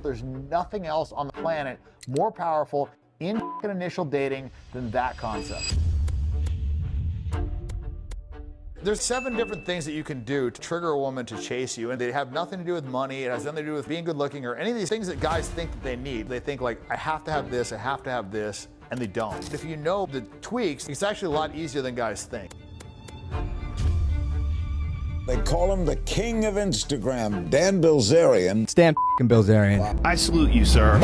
There's nothing else on the planet more powerful in initial dating than that concept. There's 7 different things that you can do to trigger a woman to chase you, and they have nothing to do with money. It has nothing to do with being good looking or any of these things that guys think that they need. They think like, I have to have this, I have to have this, and they don't. If you know the tweaks, it's actually a lot easier than guys think. They call him the king of Instagram, Dan Bilzerian. Stan Bilzerian. I salute you, sir.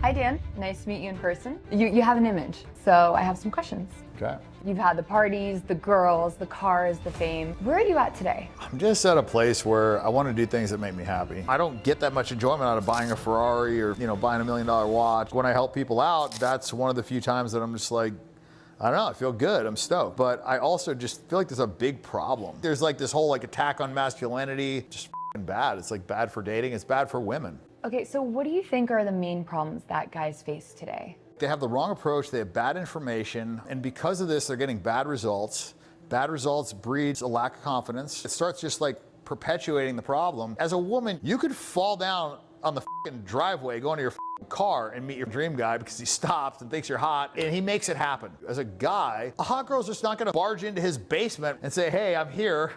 Hi, Dan. Nice to meet you in person. You have an image, so I have some questions. Okay. You've had the parties, the girls, the cars, the fame. Where are you at today? I'm just at a place where I want to do things that make me happy. I don't get that much enjoyment out of buying a Ferrari or, buying $1 million watch. When I help people out, that's one of the few times that I'm just like, I don't know, I feel good, I'm stoked. But I also just feel like there's a big problem. There's like this whole attack on masculinity, just f***ing bad. It's like bad for dating, it's bad for women. Okay, so what do you think are the main problems that guys face today? They have the wrong approach, they have bad information, and because of this, they're getting bad results. Bad results breeds a lack of confidence. It starts just perpetuating the problem. As a woman, you could fall down on the f***ing driveway, go into your car and meet your dream guy because he stops and thinks you're hot, and he makes it happen. As a guy, a hot girl's just not gonna barge into his basement and say, hey, I'm here.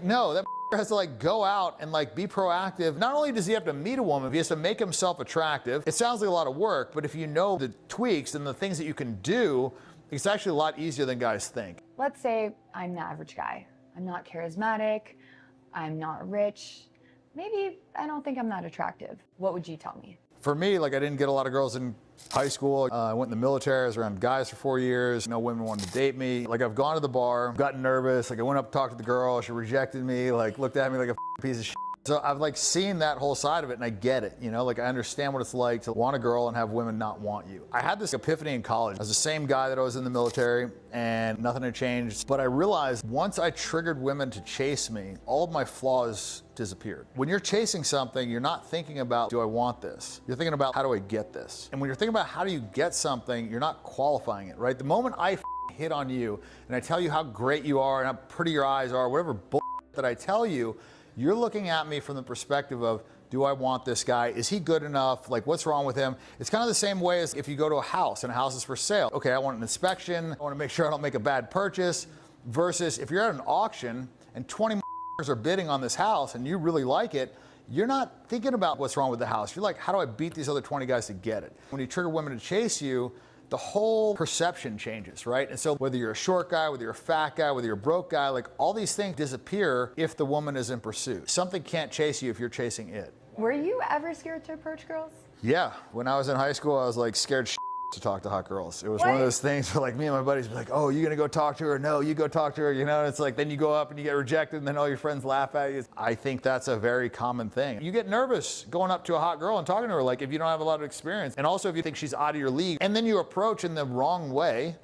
No, that has to go out and be proactive. Not only does he have to meet a woman, he has to make himself attractive. It sounds like a lot of work, but if you know the tweaks and the things that you can do, it's actually a lot easier than guys think. Let's say I'm the average guy. I'm not charismatic, I'm not rich. Maybe I don't think I'm that attractive. What would you tell me? For me, I didn't get a lot of girls in high school. I went in the military, I was around guys for 4 years. No women wanted to date me. I've gone to the bar, gotten nervous. I went up to talk to the girl, she rejected me, looked at me like a piece of shit. So I've seen that whole side of it and I get it, I understand what it's like to want a girl and have women not want you. I had this epiphany in college. I was the same guy that I was in the military and nothing had changed. But I realized once I triggered women to chase me, all of my flaws disappeared. When you're chasing something, you're not thinking about, do I want this? You're thinking about, how do I get this? And when you're thinking about how do you get something, you're not qualifying it, right? The moment I hit on you and I tell you how great you are and how pretty your eyes are, whatever bullshit that I tell you, you're looking at me from the perspective of, do I want this guy? Is he good enough? What's wrong with him? It's kind of the same way as if you go to a house and a house is for sale. Okay, I want an inspection. I want to make sure I don't make a bad purchase. Versus if you're at an auction and 20 are bidding on this house and you really like it, you're not thinking about what's wrong with the house. You're like, how do I beat these other 20 guys to get it? When you trigger women to chase you, the whole perception changes, right? And so whether you're a short guy, whether you're a fat guy, whether you're a broke guy, all these things disappear if the woman is in pursuit. Something can't chase you if you're chasing it. Were you ever scared to approach girls? Yeah, when I was in high school, I was scared to talk to hot girls. It was one of those things where me and my buddies would be oh, you gonna go talk to her? No, you go talk to her, and it's then you go up and you get rejected and then all your friends laugh at you. I think that's a very common thing. You get nervous going up to a hot girl and talking to her if you don't have a lot of experience, and also if you think she's out of your league, and then you approach in the wrong way,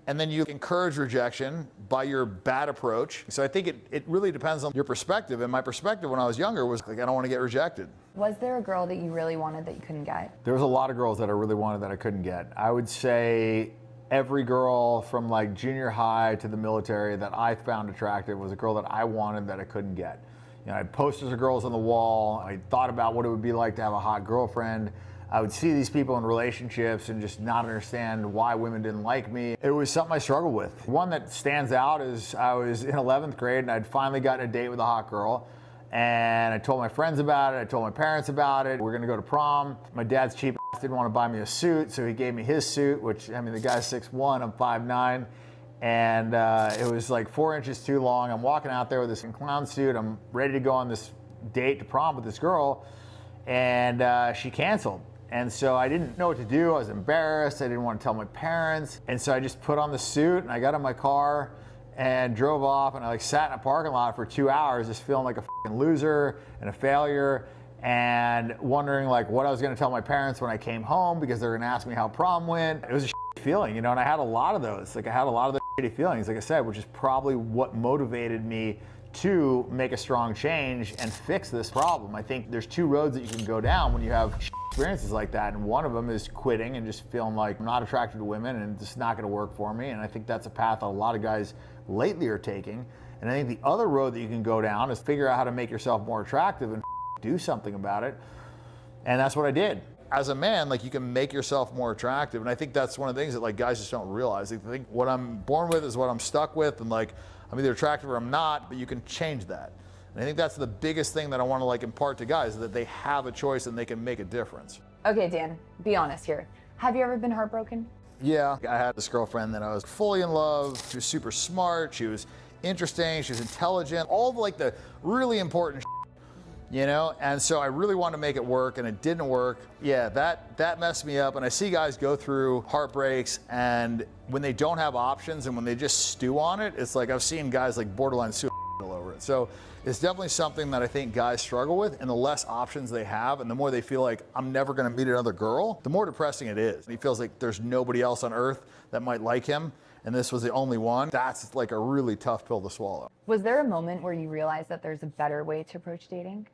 and then you encourage rejection by your bad approach. So I think it really depends on your perspective, and my perspective when I was younger was I don't want to get rejected. Was there a girl that you really wanted that you couldn't get? There was a lot of girls that I really wanted that I couldn't get. I would say every girl from junior high to the military that I found attractive was a girl that I wanted that I couldn't get. I had posters of girls on the wall. I thought about what it would be like to have a hot girlfriend. I would see these people in relationships and just not understand why women didn't like me. It was something I struggled with. One that stands out is I was in 11th grade and I'd finally gotten a date with a hot girl. And I told my friends about it, I told my parents about it. We're gonna go to prom. My dad's cheap ass didn't want to buy me a suit, so he gave me his suit, which, the guy's 6'1", I'm 5'9". And it was 4 inches too long. I'm walking out there with this clown suit. I'm ready to go on this date to prom with this girl. And she canceled. And so I didn't know what to do. I was embarrassed. I didn't want to tell my parents. And so I just put on the suit and I got in my car and drove off, and I sat in a parking lot for 2 hours just feeling like a fucking loser and a failure and wondering what I was gonna tell my parents when I came home because they were gonna ask me how prom went. It was a shitty feeling, and I had a lot of those. I had a lot of those shitty feelings, like I said, which is probably what motivated me to make a strong change and fix this problem. I think there's 2 roads that you can go down when you have experiences like that, and one of them is quitting and just feeling like I'm not attracted to women and it's not gonna work for me, and I think that's a path that a lot of guys lately are taking. And I think the other road that you can go down is figure out how to make yourself more attractive and do something about it. And that's what I did. As a man, like, you can make yourself more attractive. And I think that's one of the things that, like, guys just don't realize. They think what I'm born with is what I'm stuck with, and like, I'm either attractive or I'm not, but you can change that. And I think that's the biggest thing that I want to like impart to guys, is that they have a choice and they can make a difference. Okay, Dan, be honest here. Have you ever been heartbroken? Yeah, I had this girlfriend that I was fully in love. She was super smart. She was interesting. She was intelligent. All of like the really important shit, you know? And so I really wanted to make it work, and it didn't work. Yeah, that messed me up. And I see guys go through heartbreaks, and when they don't have options and when they just stew on it, it's like I've seen guys like borderline suicide all over it. So it's definitely something that I think guys struggle with, and the less options they have and the more they feel like I'm never gonna meet another girl, the more depressing it is. He feels like there's nobody else on earth that might like him, and this was the only one. That's like a really tough pill to swallow. Was there a moment where you realized that there's a better way to approach dating?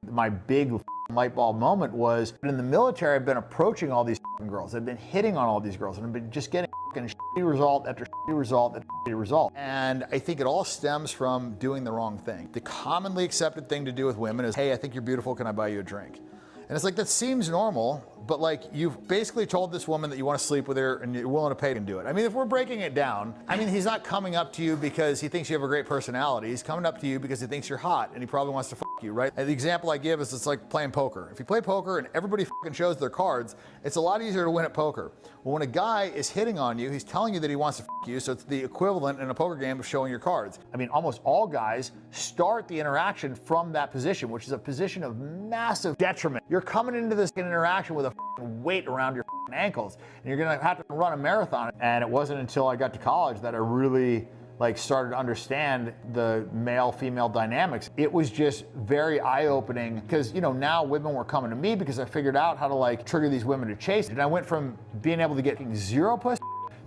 My big light bulb moment was in the military. I've been approaching all these girls. I've been hitting on all these girls, and I've been just getting shitty result after shitty result after shitty result. And I think it all stems from doing the wrong thing. The commonly accepted thing to do with women is, hey, I think you're beautiful, can I buy you a drink? And it's like, that seems normal, but like, you've basically told this woman that you want to sleep with her and you're willing to pay to do it. I mean, if we're breaking it down, I mean, he's not coming up to you because he thinks you have a great personality. He's coming up to you because he thinks you're hot, and he probably wants to you, right? And the example I give is, it's like playing poker. If you play poker and everybody shows their cards, it's a lot easier to win at poker. Well, when a guy is hitting on you, he's telling you that he wants to you, so it's the equivalent in a poker game of showing your cards. I mean, almost all guys start the interaction from that position, which is a position of massive detriment. You're coming into this interaction with a weight around your ankles, and you're gonna have to run a marathon. And it wasn't until I got to college that I really like started to understand the male-female dynamics. It was just very eye-opening, because, you know, now women were coming to me because I figured out how to like trigger these women to chase. And I went from being able to get 0 pussy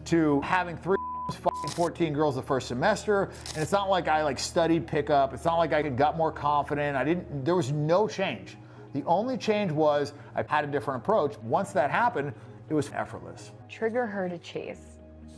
to having 14 girls the first semester. And it's not like I like studied pickup. It's not like I got more confident. There was no change. The only change was I had a different approach. Once that happened, it was effortless. Trigger her to chase.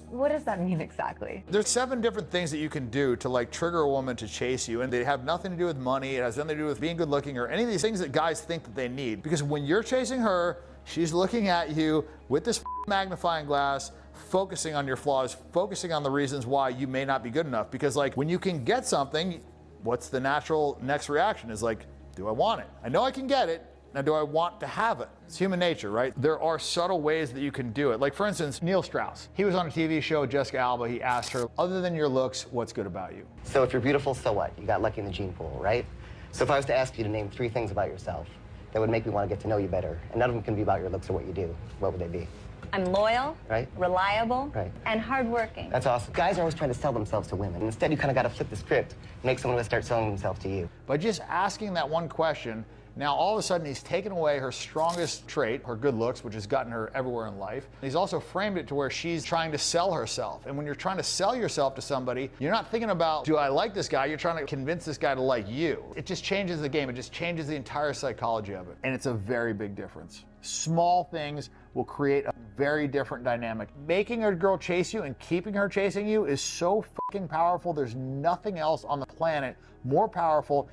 What does that mean exactly? There's 7 different things that you can do to like trigger a woman to chase you, and they have nothing to do with money. It has nothing to do with being good looking or any of these things that guys think that they need. Because when you're chasing her, she's looking at you with this magnifying glass, focusing on your flaws, focusing on the reasons why you may not be good enough. Because like, when you can get something, what's the natural next reaction is like, do I want it? I know I can get it. Now, do I want to have it? It's human nature, right? There are subtle ways that you can do it. Like, for instance, Neil Strauss. He was on a TV show with Jessica Alba. He asked her, other than your looks, what's good about you? So if you're beautiful, so what? You got lucky in the gene pool, right? So if I was to ask you to name 3 things about yourself that would make me want to get to know you better, and none of them can be about your looks or what you do, what would they be? I'm loyal, right, reliable, right, and hardworking. That's awesome. Guys are always trying to sell themselves to women. Instead, you kind of got to flip the script, make someone start selling themselves to you. By just asking that one question, now all of a sudden he's taken away her strongest trait, her good looks, which has gotten her everywhere in life. He's also framed it to where she's trying to sell herself. And when you're trying to sell yourself to somebody, you're not thinking about, do I like this guy? You're trying to convince this guy to like you. It just changes the game. It just changes the entire psychology of it. And it's a very big difference. Small things will create a very different dynamic. Making a girl chase you and keeping her chasing you is so fucking powerful. There's nothing else on the planet more powerful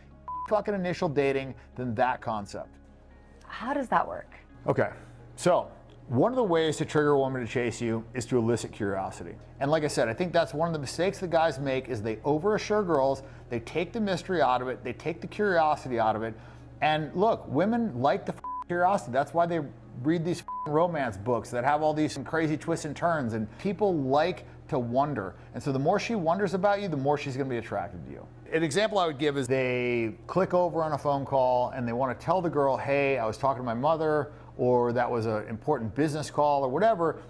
fucking initial dating than that concept. How does that work? Okay, so one of the ways to trigger a woman to chase you is to elicit curiosity. And like I said, I think that's one of the mistakes that guys make, is they overassure girls, they take the mystery out of it, they take the curiosity out of it. And look, women like the curiosity. That's why they read these romance books that have all these crazy twists and turns, and people like to wonder. And so the more she wonders about you, the more she's gonna be attracted to you. An example I would give is they click over on a phone call and they want to tell the girl, hey, I was talking to my mother, or that was an important business call or whatever,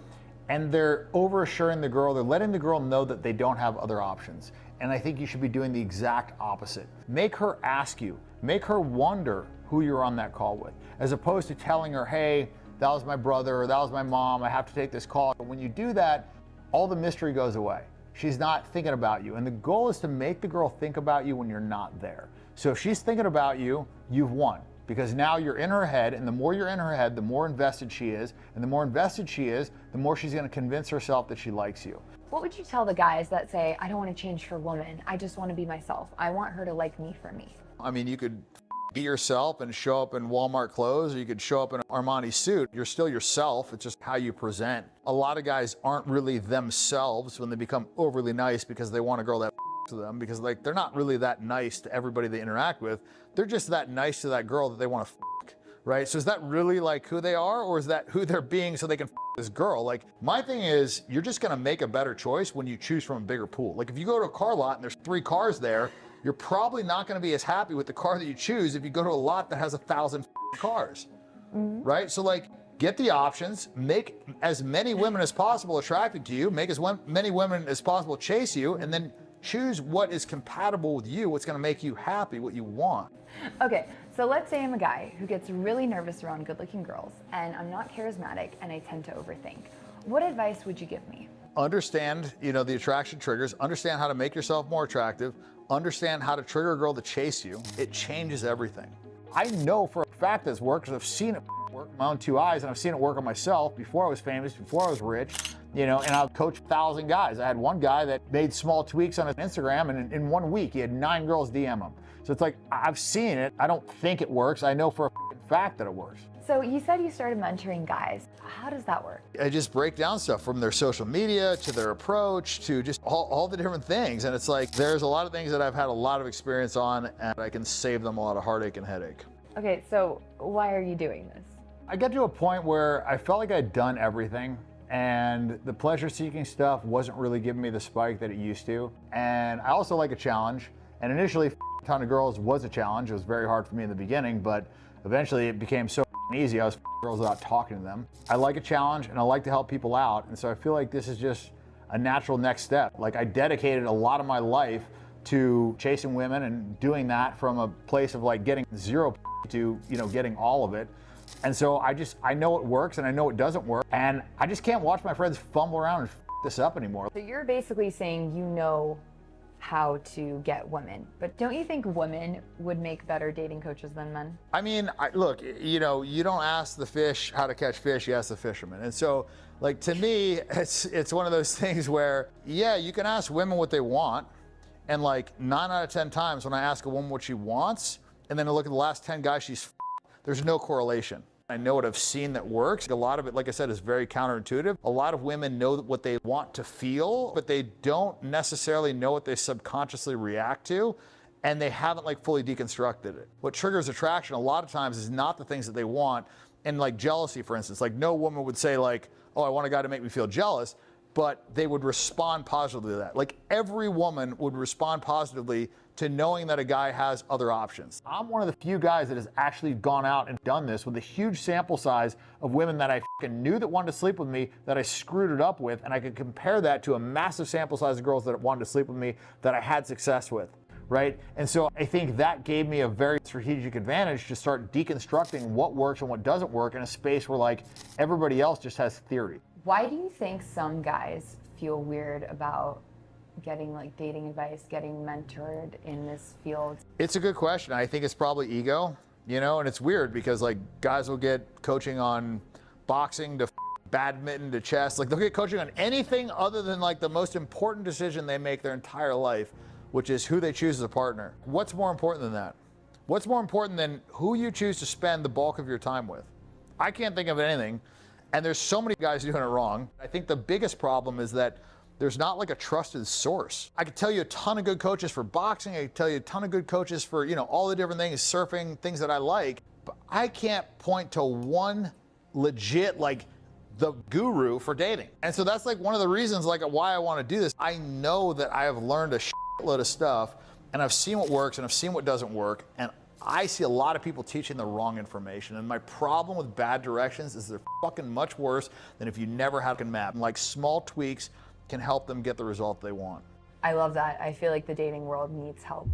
and they're overassuring the girl. They're letting the girl know that they don't have other options. And I think you should be doing the exact opposite. Make her ask you, make her wonder who you're on that call with, as opposed to telling her, hey, that was my brother, or that was my mom, I have to take this call. But when you do that, all the mystery goes away. She's not thinking about you. And the goal is to make the girl think about you when you're not there. So if she's thinking about you, you've won. Because now you're in her head, and the more you're in her head, the more invested she is. And the more invested she is, the more she's gonna convince herself that she likes you. What would you tell the guys that say, I don't want to change for a woman, I just want to be myself, I want her to like me for me? I mean, you could be yourself and show up in Walmart clothes, or you could show up in an Armani suit. You're still yourself. It's just how you present. A lot of guys aren't really themselves when they become overly nice because they want a girl that to them, because like they're not really that nice to everybody they interact with. They're just that nice to that girl that they want to right? So is that really like who they are, or is that who they're being so they can this girl? Like, my thing is, you're just gonna make a better choice when you choose from a bigger pool. Like, if you go to a car lot and there's 3 cars there, you're probably not gonna be as happy with the car that you choose if you go to a lot that has 1,000 cars, right? So like, get the options, make as many women as possible attracted to you, make as many women as possible chase you, and then choose what is compatible with you, what's gonna make you happy, what you want. Okay, so let's say I'm a guy who gets really nervous around good-looking girls, and I'm not charismatic, and I tend to overthink. What advice would you give me? Understand, the attraction triggers, understand how to make yourself more attractive, understand how to trigger a girl to chase you. It changes everything. I know for a fact this works, because I've seen it work with my own 2 eyes, and I've seen it work on myself before I was famous, before I was rich, and I've coached 1,000 guys. I had one guy that made small tweaks on his Instagram, and in 1 week, he had 9 girls DM him. So it's like, I've seen it. I don't think it works. I know for a fact that it works. So you said you started mentoring guys. How does that work? I just break down stuff from their social media to their approach to just all the different things. And it's like, there's a lot of things that I've had a lot of experience on, and I can save them a lot of heartache and headache. Okay, so why are you doing this? I got to a point where I felt like I'd done everything, and the pleasure-seeking stuff wasn't really giving me the spike that it used to. And I also like a challenge. And initially, a ton of girls was a challenge. It was very hard for me in the beginning, but eventually it became so easy. I was girls without talking to them. I like a challenge, and I like to help people out. And so I feel like this is just a natural next step. Like, I dedicated a lot of my life to chasing women and doing that from a place of like getting 0 to, getting all of it. And so I know it works and I know it doesn't work. And I just can't watch my friends fumble around and this up anymore. So you're basically saying you know how to get women, but don't you think women would make better dating coaches than men? I mean, look, you don't ask the fish how to catch fish, you ask the fisherman. And so, like, to me, it's one of those things where, yeah, you can ask women what they want, and like 9 out of 10 times when I ask a woman what she wants, and then I look at the last 10 guys she's there's no correlation. I know what I've seen that works. A lot of it, like I said, is very counterintuitive. A lot of women know what they want to feel, but they don't necessarily know what they subconsciously react to, and they haven't like fully deconstructed it. What triggers attraction a lot of times is not the things that they want. And like jealousy, for instance, like no woman would say like, oh, I want a guy to make me feel jealous, but they would respond positively to that. Like every woman would respond positively to knowing that a guy has other options. I'm one of the few guys that has actually gone out and done this with a huge sample size of women that I knew that wanted to sleep with me, that I screwed it up with, and I could compare that to a massive sample size of girls that wanted to sleep with me that I had success with, right? And so I think that gave me a very strategic advantage to start deconstructing what works and what doesn't work in a space where like everybody else just has theory. Why do you think some guys feel weird about getting like dating advice, getting mentored in this field? It's a good question. I think it's probably ego, and it's weird because like guys will get coaching on boxing to badminton to chess. Like they'll get coaching on anything other than like the most important decision they make their entire life, which is who they choose as a partner. What's more important than that? What's more important than who you choose to spend the bulk of your time with? I can't think of anything. And there's so many guys doing it wrong. I think the biggest problem is that there's not like a trusted source. I could tell you a ton of good coaches for boxing. I could tell you a ton of good coaches for, all the different things, surfing, things that I like. But I can't point to one legit, like the guru for dating. And so that's like one of the reasons like why I want to do this. I know that I have learned a shitload of stuff, and I've seen what works and I've seen what doesn't work. And I see a lot of people teaching the wrong information. And my problem with bad directions is they're fucking much worse than if you never had a map. And like small tweaks can help them get the result they want. I love that. I feel like the dating world needs help.